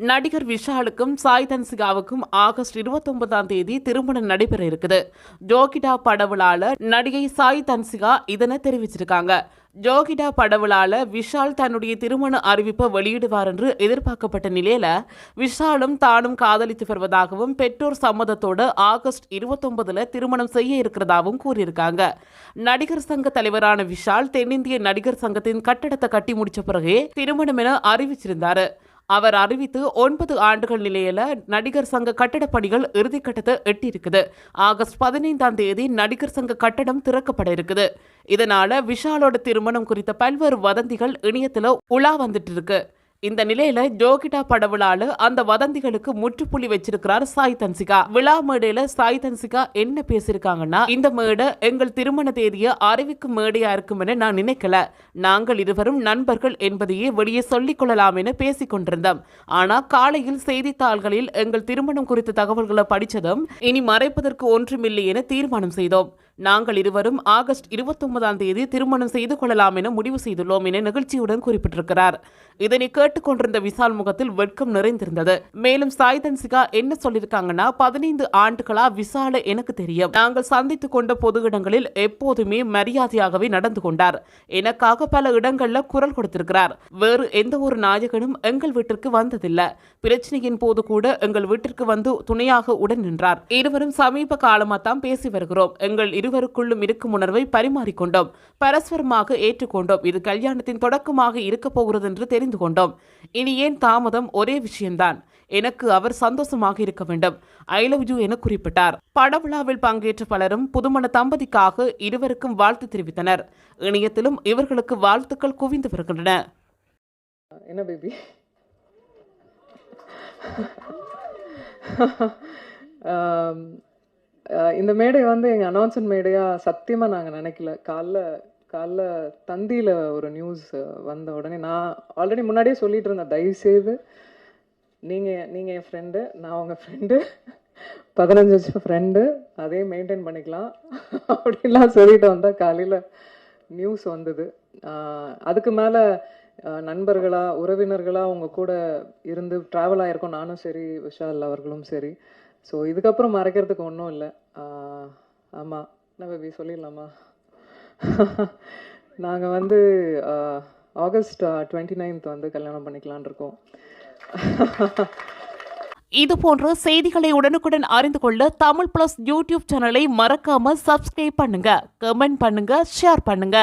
நடிகர் விஷாலுக்கும் சாய் தன்சிகாவுக்கும் ஆகஸ்ட் 29ஆம் தேதி திருமணம் நடைபெற இருக்குது. ஜோகிடா படவிழால நடிகை சாய் தன்சிகா இதனை தெரிவிச்சிருக்காங்க. ஜோகிடா படவிழால விஷால் தன்னுடைய திருமண அறிவிப்பை வெளியிடுவார் என்று எதிர்பார்க்கப்பட்ட நிலையில விஷாலும் தானும் காதலித்து வருவதாகவும் பெற்றோர் சம்மதத்தோடு ஆகஸ்ட் 29 திருமணம் செய்ய இருக்கிறதாகவும் கூறியிருக்காங்க. நடிகர் சங்க தலைவரான விஷால் தென்னிந்திய நடிகர் சங்கத்தின் கட்டடத்தை கட்டி முடிச்ச பிறகே திருமணம் என அறிவிச்சிருந்தாரு. அவர் அறிவித்து 9 ஆண்டுகள் நிலையில நடிகர் சங்க கட்டடப் பணிகள் இறுதிக்கட்டத்தை எட்டியிருக்குது. ஆகஸ்ட் 15ஆம் தேதி நடிகர் சங்க கட்டடம் திறக்கப்பட இருக்குது. இதனால விஷாலோட திருமணம் குறித்த பல்வேறு வதந்திகள் இணையத்துல உலா வந்துட்டு இருக்கு. இந்த நிலையில ஜோகிடா படவிழால அந்த வதந்திகளுக்கு முற்றுப்புள்ளி வச்சிருக்கிறார் சாய் தன்சிகா. விழா மேடையில சாய் தன்சிகா என்ன பேசியிருக்காங்கன்னா, இந்த மேடை எங்கள் திருமண தேதியை அறிவிக்கும் மேடையா இருக்கும் என நான் நினைக்கல. நாங்கள் இருவரும் நண்பர்கள் என்பதையே வெளியே சொல்லிக் கொள்ளலாம் என பேசிக் கொண்டிருந்தோம். ஆனா காலையில் செய்தித்தாள்களில் எங்கள் திருமணம் குறித்த தகவல்களை படித்ததும் இனி மறைப்பதற்கு ஒன்றுமில்லை என தீர்மானம் செய்தோம். நாங்கள் இருவரும் ஆகஸ்ட் 29ஆம் தேதி திருமணம் செய்து கொள்ளலாம் என முடிவு செய்துள்ளோம் என நிகழ்ச்சியுடன் குறிப்பிட்டிருக்கிறார். இதனை கேட்டுக்கொண்டிருந்த விஷால் முகத்தில் வெட்கம் நிறைந்திருந்தது. மேலும் சாய் தன்சிகா என்ன சொல்லியிருக்காங்கன்னா, 15 ஆண்டுகளா விஷால எனக்கு தெரியும். நாங்கள் சந்தித்துக் கொண்ட பொது இடங்களில் எப்போதுமே மரியாதையாகவே நடந்து கொண்டார். எனக்காக பல இடங்கள்ல குரல் கொடுத்திருக்கிறார். வேறு எந்த ஒரு நாயகனும் எங்கள் வீட்டிற்கு வந்ததில்லை. பிரச்சனையின் போது கூட எங்கள் வீட்டிற்கு வந்து துணையாக உடன் நின்றார். இருவரும் சமீப காலமா தான் பேசி வருகிறோம். எங்கள் இருவருக்குள்ளும் இருக்கும் உணர்வை பரிமாறிக்கொண்டோம், பரஸ்பரமாக ஏற்றுக்கொண்டோம். இது கல்யாணத்தின் தொடக்கமாக இருக்க போகிறது என்று தெரிந்து கொண்டோம். இனி ஏன் தாமதம்? ஒரே விஷயம்தான், எனக்கு அவர் சந்தோஷமாக இருக்க வேண்டும். ஐ லவ் யூ என குறிப்பிட்டார். படவிழாவில் பங்கேற்ற பலரும் புதுமண தம்பதிக்காக இருவருக்கும் வாழ்த்து தெரிவித்தனர். இணையத்திலும் இவர்களுக்கு வாழ்த்துக்கள் குவிந்து வருகின்றன. என்ன பேபி? இந்த மேடை வந்து எங்கள் அனௌன்ஸ்மெண்ட் மேடையாக சத்தியமாக நாங்கள் நினைக்கல. காலைல தந்தியில் ஒரு நியூஸ் வந்த உடனே நான் ஆல்ரெடி முன்னாடியே சொல்லிட்டு இருந்தேன், தயவுசெய்து நீங்கள் என் ஃப்ரெண்டு, நான் உங்கள் ஃப்ரெண்டு, 15 வருஷம் ஃப்ரெண்டு, அதே மெயின்டைன் பண்ணிக்கலாம் அப்படின்லாம் சொல்லிட்டு வந்தால் காலையில் நியூஸ் வந்தது. அதுக்கு மேலே நண்பர்களாக உறவினர்களாக அவங்க கூட இருந்து ட்ராவல் ஆகிருக்கோம், நானும் சரி விஷால் அவர்களும் சரி. ஸோ இதுக்கப்புறம் மறைக்கிறதுக்கு ஒன்றும் இல்லை. ஆமாம், என்ன பேபி சொல்லிடலாமா? நாங்கள் வந்து ஆகஸ்ட் 29 வந்து கல்யாணம் பண்ணிக்கலான் இருக்கோம். இது போன்ற செய்திகளை உடனுக்குடன் அறிந்து கொள்ள தமிழ் பிளஸ் யூடியூப் சேனலை மறக்காம சப்ஸ்கிரைப் பண்ணுங்க, கமெண்ட் பண்ணுங்க, ஷேர் பண்ணுங்க.